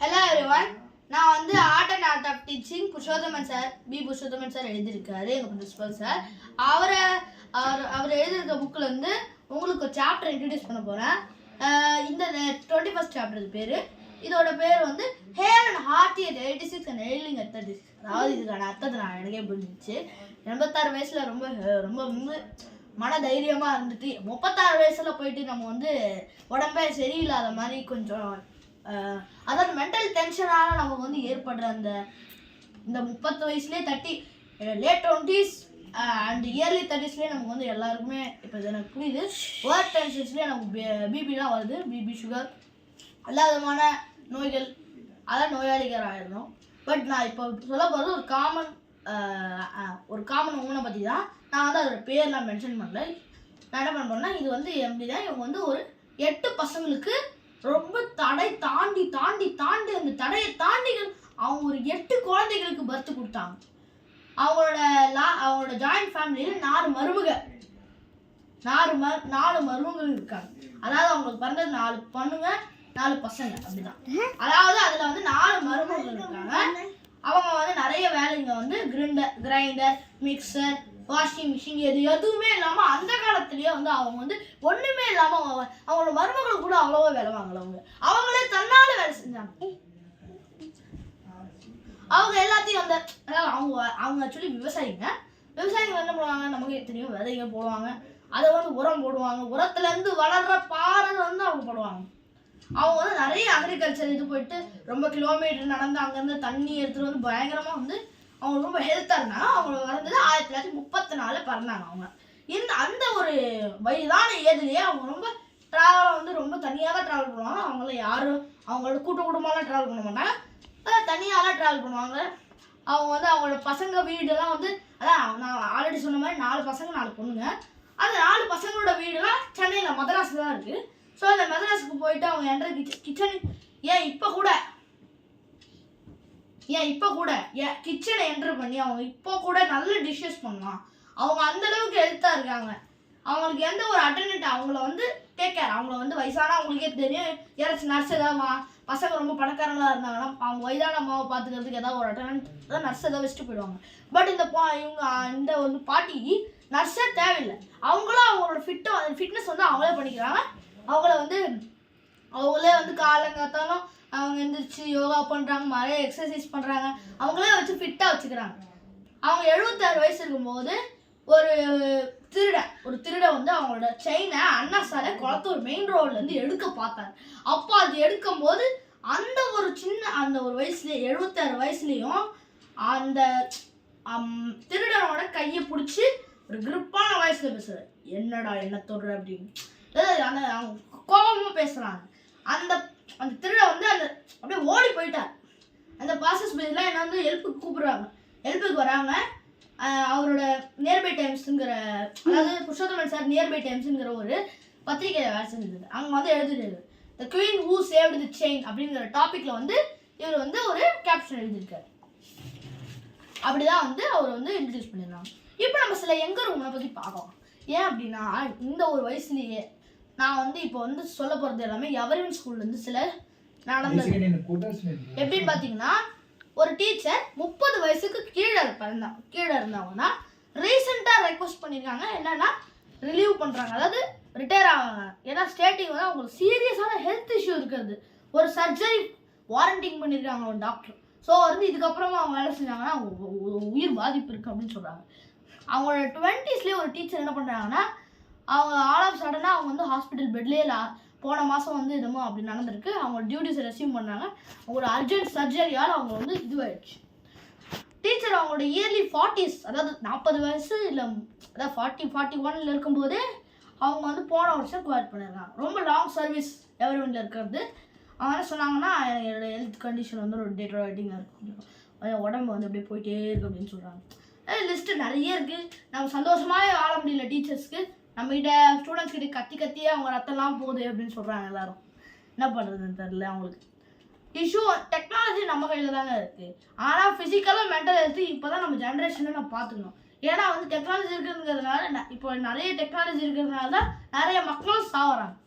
Hello everyone. நான் வந்து art and art of teaching Purushothaman sir எழுதியிருக்காரு, எங்கள் பிரின்சிபல் சார். அவர் எழுதியிருக்க புக்கில் வந்து உங்களுக்கு ஒரு சாப்டர் இன்ட்ரடியூஸ் பண்ண போகிறேன். இந்த 21st சாப்டர் பேர். இதோட பேர் வந்து hale and hearty at 86 and ailing at 36. அதாவது இதுக்கான அர்த்தத்தை நான் எனக்கே புரிஞ்சிச்சு. 86 வயசில் ரொம்ப ரொம்ப ரொம்ப மன தைரியமாக இருந்துட்டு 36 வயசில் போயிட்டு நம்ம வந்து உடம்பே சரியில்லாத மாதிரி கொஞ்சம் அதாவது மென்டல் டென்ஷனால நமக்கு வந்து ஏற்படுற இந்த 30 வயசுலேயே லேட் 20s அண்ட் இயர்லி 30ஸ்லேயே நமக்கு வந்து எல்லாருக்குமே இப்போ எனக்கு புரியுது. ஒர்க் டென்ஷன்ஸ்லேயே நமக்கு பிபிலாம் வருது. பிபி, சுகர், எல்லா விதமான நோய்கள், அதான் நோயாளிகள் ஆயிடணும். பட் நான் இப்போ சொல்ல போகிறது ஒரு காமன் உமனை பற்றி தான். நான் வந்து அதோட பேர்லாம் மென்ஷன் பண்ணல. நான் என்ன பண்ண போறேன்னா, இது வந்து எப்படிதான் இவங்க வந்து ஒரு 8 பசங்களுக்கு ரொம்ப தடை தாண்டி அந்த தடையை தாண்டி அவங்க ஒரு 8 குழந்தைகளுக்கு பர்த் கொடுத்தாங்க. அவங்களோட ஜாயிண்ட் ஃபேமிலியில் 4 மருமகள் இருக்காங்க. அதாவது அவங்களுக்கு பிறந்தது 4 பொண்ணுங்க 4 பசங்க அப்படிதான். அதாவது அதில் வந்து 4 மருமகள் இருக்காங்க. அவங்க வந்து நிறைய வேலைங்க வந்து கிரைண்டர், மிக்சர், வாஷிங் மிஷின் எதுவுமே இல்லாமல் அந்த காலத்துலேயே வந்து அவங்க வந்து ஒன்றுமே இல்லாமல் அவங்களோட மருமகள் கூட அவ்வளோவா வேலை வாங்கல. அவங்களே தன்னால வேலை செஞ்சாங்க. அவங்க எல்லாத்தையும் வந்து அதாவது அவங்க ஆக்சுவலி விவசாயிங்க என்ன பண்ணுவாங்க, நமக்கு தெரியும், விதைங்க போடுவாங்க, அதை வந்து உரம் போடுவாங்க. உரத்துலேருந்து வளர்ற பாறை வந்து அவங்க போடுவாங்க. அவங்க வந்து நிறைய அக்ரிகல்ச்சர் இது போயிட்டு ரொம்ப கிலோமீட்டர் நடந்து அங்கேருந்து தண்ணி எடுத்துகிட்டு வந்து பயங்கரமாக வந்து அவங்க ரொம்ப ஹெல்த்தாக இருந்தாங்க. அவங்க வளர்ந்தது 1934 பிறந்தாங்க. அவங்க அந்த ஒரு வயதான ஏதுலேயே அவங்க ரொம்ப ட்ராவலை வந்து ரொம்ப தனியாக தான் ட்ராவல் பண்ணுவாங்க. அவங்கள யாரும் அவங்களோட குடும்பம்லாம் ட்ராவல் பண்ண மாட்டாங்க, தனியாலாம் ட்ராவல் பண்ணுவாங்க. அவங்க வந்து அவங்களோட பசங்க வீடெல்லாம் வந்து அதான் நான் ஆல்ரெடி சொன்ன மாதிரி 4 பசங்க 4 பொண்ணுங்க. அந்த 4 பசங்களோட வீடுலாம் சென்னையில் மதராஸில் தான் இருக்குது. ஸோ அந்த மெதராஸுக்கு போயிட்டு அவங்க கிச்சன் இப்போ கூட கிச்சனை என்டர் பண்ணி அவங்க இப்போ கூட நல்ல டிஷ்ஷஸ் பண்ணலாம். அவங்க அந்தளவுக்கு ஹெல்த்தாக இருக்காங்க. அவங்களுக்கு எந்த ஒரு அட்டெண்டன்ட் அவங்கள வந்து டேக் கேர். அவங்கள வந்து வயசான அவங்களுக்கே தெரியும், யாராச்சும் நர்ஸ் ஏதாவது பசங்க ரொம்ப பணக்காரங்களாக இருந்தாங்கன்னா அவங்க வயதான அம்மாவை பார்த்துக்கிறதுக்கு ஏதாவது ஒரு அட்டெண்டன்ட் நர்ஸ் ஏதாவது வச்சுட்டு போயிடுவாங்க. பட் இந்த வந்து பாட்டி நர்ஸே தேவையில்லை. அவங்களும் அவங்களோட ஃபிட்னஸ் வந்து அவங்களே பண்ணிக்கிறாங்க. அவங்களே வந்து காலங்காத்தாலும் அவங்க எந்திரிச்சு யோகா பண்ணுறாங்க, நிறைய எக்ஸசைஸ் பண்ணுறாங்க, அவங்களே வச்சு ஃபிட்டாக வச்சுக்கிறாங்க. அவங்க 76 வயசு இருக்கும்போது ஒரு திருடன் வந்து அவங்களோட செயினை அண்ணா சாலை குளத்தூர் மெயின் ரோட்லேருந்து எடுக்க பார்த்தாரு. அப்போ அது எடுக்கும் போது அந்த ஒரு வயசுலேயே 76 வயசுலேயும் அந்த திருடனோட கையை பிடிச்சி ஒரு கிரிப்பான வயசில் பேசுறாரு, என்னடா என்ன தொடுற அப்படின்னு அவங்க கோபமாக பேசுகிறாங்க. அந்த திருட வந்து அப்படியே ஓடி போயிட்டார். அந்த பாசஸ் பேஸ்லாம் என்ன வந்து ஹெல்ப்புக்கு வராங்க. அவரோட நியர்பை டைம்ஸுங்கிற, அதாவது புருஷோத்தமன் சார் நியர்பை டைம்ஸுங்கிற ஒரு பத்திரிகையை வேலை செஞ்சுருது. அவங்க வந்து எழுதிருக்காரு, த queen who saved the chain அப்படிங்கிற டாப்பிக்கில் வந்து இவர் வந்து ஒரு கேப்ஷன் எழுதியிருக்காரு. அப்படிதான் வந்து அவர் வந்து இன்ட்ரடியூஸ் பண்ணியிருந்தாங்க. இப்போ நம்ம சில எங்கர் உமனை பற்றி பார்க்கலாம். ஏன் அப்படின்னா, இந்த ஒரு வயசுலேயே நான் வந்து இப்போ வந்து சொல்ல போகிறது எல்லாமே எவர்வின் ஸ்கூல்லேருந்து சில நடந்தது. எப்படின்னு பார்த்தீங்கன்னா, ஒரு டீச்சர் 30 வயசுக்கு கீழே இருந்தவங்கன்னா ரீசெண்டாக ரெக்வஸ்ட் பண்ணியிருக்காங்க, என்னன்னா ரிலீவ் பண்ணுறாங்க, அதாவது ரிட்டையர் ஆவாங்க. ஏன்னா ஸ்டேட்டிங் வந்து அவங்களுக்கு சீரியஸான ஹெல்த் இஷ்யூ இருக்கிறது, ஒரு சர்ஜரி வாரண்டிங் பண்ணியிருக்காங்க ஒரு டாக்டர். ஸோ வந்து இதுக்கப்புறமா அவங்க வேலை செஞ்சாங்கன்னா அவங்க உயிர் பாதிப்பு இருக்குது அப்படின்னு சொல்கிறாங்க. அவங்களோட 20ஸ்லேயே ஒரு டீச்சர் என்ன பண்ணுறாங்கன்னா, அவங்க ஆல் ஆஃப் சடனாக அவங்க வந்து ஹாஸ்பிட்டல் பெட்லேயே போன மாதம் வந்து என்னமோ அப்படி நடந்திருக்கு. அவங்க டியூட்டிஸை ரெஸ்யூம் பண்ணாங்க. அவங்களோட அர்ஜென்ட் சர்ஜரியால் அவங்க வந்து இதுவாயிடுச்சு. டீச்சர் அவங்களோட இயர்லி 40s, அதாவது 40 வயசு இல்லை, அதாவது 41 இருக்கும்போதே அவங்க வந்து போன வருஷம் குவாட் பண்ணியிருக்காங்க. ரொம்ப லாங் சர்வீஸ் எவர்வின்ல இருக்கிறது. அவங்க என்ன சொன்னாங்கன்னா, என்னோடய ஹெல்த் கண்டிஷன் வந்து ஒரு டெட்ராய்டிங்காக இருக்கும், உடம்பு வந்து அப்படியே போயிட்டே இருக்குது அப்படின்னு சொல்கிறாங்க. லிஸ்ட்டு நிறைய இருக்குது. நம்ம சந்தோஷமாக வாழ முடியல டீச்சர்ஸ்க்கு. நம்மகிட்ட ஸ்டூடெண்ட்ஸ் கிட்ட கத்தியே அவங்க ரத்தம்லாம் போகுது அப்படின்னு சொல்கிறாங்க. எல்லாரும் என்ன பண்ணுறதுன்னு தெரில. அவங்களுக்கு இஷ்யூ டெக்னாலஜி நம்ம கையில் தாங்க இருக்குது. ஆனால் ஃபிசிக்கலாக மென்டல் ஹெல்த்து இப்போ தான் நம்ம ஜென்ரேஷனில் நம்ம பார்த்துக்கணும். ஏன்னா வந்து டெக்னாலஜி இருக்கிறதுனால, இப்போ நிறைய டெக்னாலஜி இருக்கிறதுனால தான் நிறைய மக்களும் சாகுறாங்க.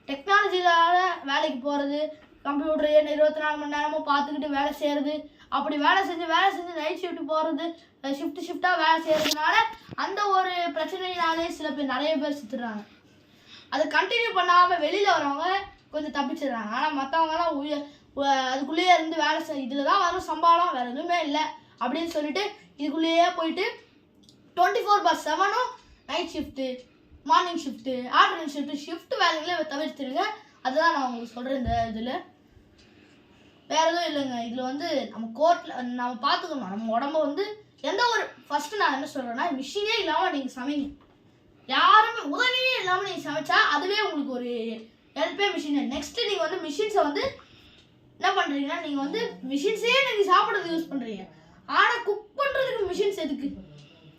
டெக்னாலஜியால் வேலைக்கு போகிறது, கம்ப்யூட்டர் 24 மணி நேரமும் பார்த்துக்கிட்டு வேலை செய்கிறது, அப்படி வேலை செஞ்சு நைட் ஷிஃப்ட் போகிறது, ஷிஃப்டாக வேலை செய்கிறதுனால அந்த ஒரு பிரச்சனையினாலே சில பேர் நிறைய பேர் சுற்றுறாங்க. அதை கண்டினியூ பண்ணாமல் வெளியில் வரவங்க கொஞ்சம் தப்பிச்சிடுறாங்க. ஆனால் மற்றவங்கலாம் அதுக்குள்ளேயே இருந்து வேலை இதில் தான் வரும் சம்பளம், வேறு எதுவுமே இல்லை அப்படின்னு சொல்லிட்டு இதுக்குள்ளேயே போயிட்டு 24/7 night shift, morning shift, afternoon shift வேலைகளே தவிர்த்துருங்க. அதுதான் நான் உங்களுக்கு சொல்கிறேன். இந்த இதில் வேறு எதுவும் இல்லைங்க. இதில் வந்து நம்ம கோர்ட்டில் நம்ம பார்த்துக்கணும். நம்ம உடம்ப வந்து எந்த ஒரு ஃபஸ்ட்டு நான் என்ன சொல்கிறேன்னா, மிஷினே இல்லாமல் நீங்கள் சமைங்க. யாருமே உதவியே இல்லாமல் நீங்கள் சமைச்சா அதுவே உங்களுக்கு ஒரு ஹெல்ப்பே மிஷின். நெக்ஸ்ட்டு நீங்கள் வந்து மிஷின்ஸை வந்து என்ன பண்ணுறீங்கன்னா, நீங்கள் வந்து மிஷின்ஸே நீங்கள் சாப்பிட்றது யூஸ் பண்ணுறீங்க. ஆனால் குக் பண்ணுறதுக்கு மிஷின்ஸ் எதுக்கு?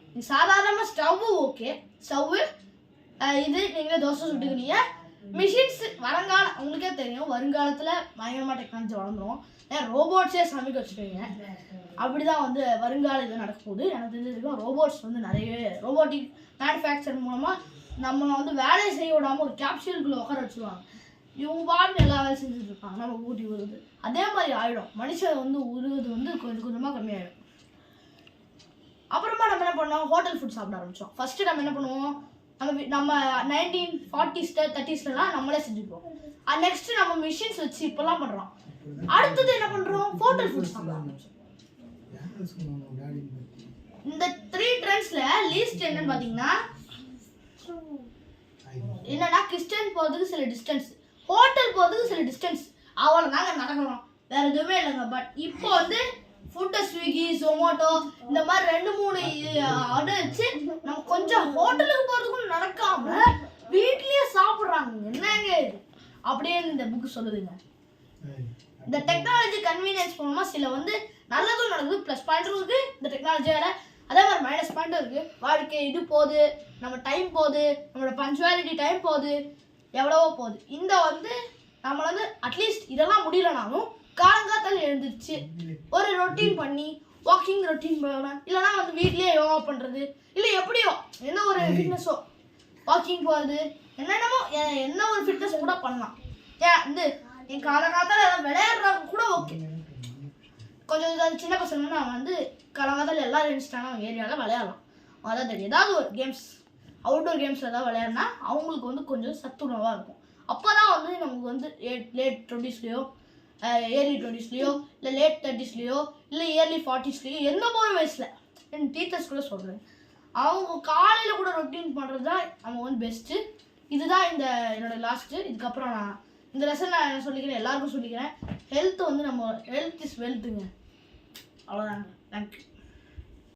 நீங்கள் சாதாரணமாக ஸ்டவ்வு ஓகே, ஸ்டவ்வு இது நீங்களே தோசை சுட்டுக்கிறீங்க. மிஷின்ஸ் வருங்காலம் உங்களுக்கே தெரியும், வருங்காலத்தில் பயங்கரமாக டெக்னாலஜி வளர்ந்துடும். ஏன் ரோபோட்ஸே சமைக்க வச்சுருவீங்க. அப்படி தான் வந்து வருங்கால இது நடக்க போகுது. எனக்கு தெரிஞ்சிருக்கோம் ரோபோட்ஸ் வந்து நிறைய ரோபோட்டிக் மேனுஃபேக்சர் மூலமாக நம்மளை வந்து வேலையை செய்ய விடாமல் ஒரு கேப்சூலுக்குள்ளே உட்கார வச்சுருவாங்க. இவங்க பாட்டு எல்லா வேலையும் செஞ்சுட்டு இருப்பாங்க, நம்ம ஊட்டி விடுறது. அதே மாதிரி ஆகிடும். மனுஷன் வந்து உருவது வந்து கொஞ்சம் கொஞ்சமாக கம்மியாகிடும். அப்புறமா நம்ம என்ன பண்ணோம், ஹோட்டல் ஃபுட் சாப்பிட ஆரம்பித்தோம். ஃபஸ்ட்டு நம்ம என்ன பண்ணுவோம், நம்ம 1940s 30sலாம் நம்மளே செஞ்சுப்போம். நெக்ஸ்ட்டு நம்ம மிஷின்ஸ் வச்சு இப்போல்லாம் பண்ணுறோம். அடுத்தது என்ன பண்ணுறோம், ஹோட்டல் ஃபுட் சாப்பிட ஆரம்பித்தோம். இந்த 3 ட்ரெண்ட்ஸில் லீஸ்ட் என்னன்னு பார்த்தீங்கன்னா, என்னன்னா கிறிஸ்டியன் போகிறதுக்கு சில டிஸ்டன்ஸ், ஹோட்டல் போகிறதுக்கு சில டிஸ்டன்ஸ், அவ்வளோ தாங்க நடக்கிறோம், வேறு எதுவுமே இல்லைங்க. பட் இப்போ வந்து ஃபுட்டை ஸ்விக்கி, ஜொமேட்டோ இந்த மாதிரி 2-3 ஆர்டர் வச்சு நம்ம கொஞ்சம் ஹோட்டலுக்கு போகிறதுக்கும் நடக்காமல் வீட்லேயே சாப்பிட்றாங்க. என்னங்க இது அப்படியே இந்த புக்கு சொல்லுதுங்க. இந்த டெக்னாலஜி கன்வீனியன்ஸ் மூலமாக சில வந்து நல்லதும் நடக்குது, ப்ளஸ் பாயிண்ட்டும் இருக்குது இந்த டெக்னாலஜியால். அதே மாதிரி மைனஸ் பாயிண்ட்டும் இருக்குது. வாழ்க்கை இது போகுது, நம்ம டைம் போகுது, நம்மளோட பஞ்சுவாலிட்டி டைம் போகுது, எவ்வளவோ போகுது. இந்த வந்து நம்ம வந்து அட்லீஸ்ட் இதெல்லாம் முடியலனாலும் காலங்காத்தால் எழுந்திரிச்சு ஒரு ரொட்டீன் பண்ணி வாக்கிங் ரொட்டீன் போகலாம், இல்லைனா வந்து வீட்லேயே யோகா பண்ணுறது, இல்லை எப்படியோ என்ன ஒரு ஃபிட்னஸோ வாக்கிங் போகிறது, என்னென்னமோ என்ன ஒரு ஃபிட்னஸ் கூட பண்ணலாம். ஏன் வந்து என் காலங்காத்தால் விளையாடுறாங்க கூட ஓகே. கொஞ்சம் சின்ன பசங்கன்னா வந்து காலங்காத்தால் எல்லாரும் எழுந்துட்டாங்கன்னா அவங்க ஏரியாவில் விளையாடலாம். அதான் தெரியும். ஏதாவது ஒரு கேம்ஸ், அவுட்டோர் கேம்ஸ் ஏதாவது விளையாடினா அவங்களுக்கு வந்து கொஞ்சம் சத்துணவாக இருக்கும். அப்போ தான் வந்து நமக்கு வந்து லேட் 20sலையோ ஏர்லி 20sலையோ இல்லை லேட் 30sலையோ இல்லை ஏர்லி 40sலையோ எந்த ஒரு வயசில் என் டீச்சர்ஸ் கூட சொல்கிறேன், அவங்க காலையில் கூட ரொட்டீன் பண்ணுறது தான் அவங்க வந்து பெஸ்ட்டு. இதுதான் என்னோடய லாஸ்ட்டு. இதுக்கப்புறம் நான் இந்த லெசன் நான் என்ன சொல்லிக்கிறேன், எல்லாருக்கும் சொல்லிக்கிறேன், ஹெல்த் வந்து நம்ம ஹெல்த் இஸ் வெல்த்துங்க. அவ்வளோதாங்க. தேங்க்யூ.